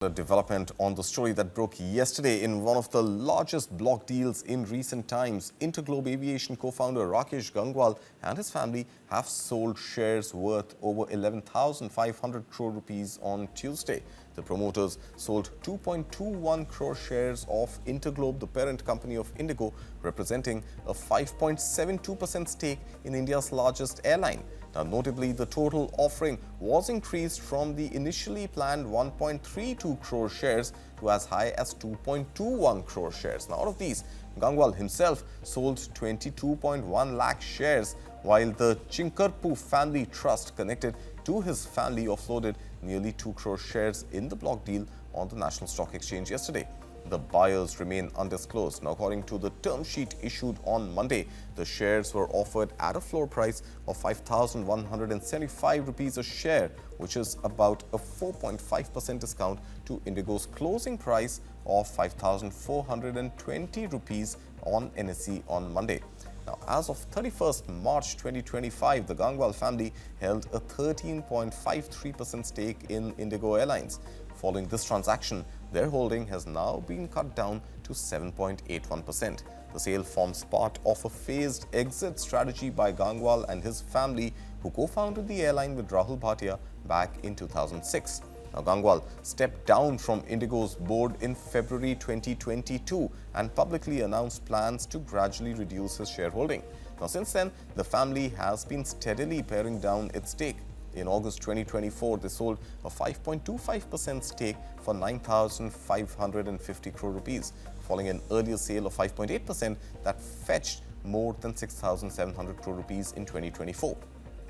A development on the story that broke yesterday in one of the largest block deals in recent times. InterGlobe Aviation co-founder Rakesh Gangwal and his family have sold shares worth over 11,500 crore rupees on Tuesday. The promoters sold 2.21 crore shares of InterGlobe, the parent company of IndiGo, representing a 5.72% stake in India's largest airline. Now, notably, the total offering was increased from the initially planned 1.32 crore shares to as high as 2.21 crore shares. Now, out of these, Gangwal himself sold 22.1 lakh shares, while the Chinkarpu family trust connected to his family offloaded nearly 2 crore shares in the block deal on the National Stock Exchange yesterday. The buyers remain undisclosed. Now, according to the term sheet issued on Monday, the shares were offered at a floor price of 5,175 rupees a share, which is about a 4.5% discount to IndiGo's closing price of 5,420 rupees on NSE on Monday. Now, as of 31st March 2025, the Gangwal family held a 13.53% stake in IndiGo Airlines. Following this transaction, their holding has now been cut down to 7.81%. The sale forms part of a phased exit strategy by Gangwal and his family, who co-founded the airline with Rahul Bhatia back in 2006. Now, Gangwal stepped down from IndiGo's board in February 2022 and publicly announced plans to gradually reduce his shareholding. Now, since then, the family has been steadily paring down its stake. In August 2024, they sold a 5.25% stake for 9,550 crore rupees, following an earlier sale of 5.8% that fetched more than 6,700 crore rupees in 2024.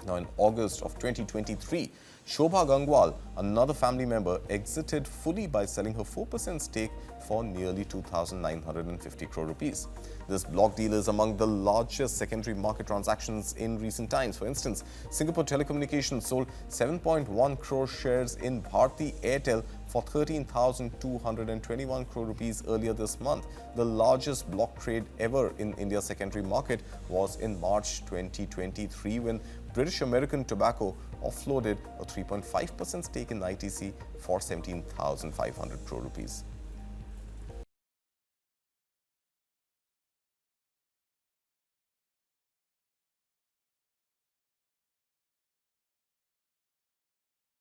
Now, in August of 2023, Shobha Gangwal, another family member, exited fully by selling her 4% stake for nearly 2,950 crore rupees. This block deal is among the largest secondary market transactions in recent times. For instance, Singapore Telecommunications sold 7.1 crore shares in Bharti Airtel for 13,221 crore rupees earlier this month. The largest block trade ever in India's secondary market was in March 2023 when British American Tobacco offloaded a 3.5% stake in ITC for 17,500 crore rupees.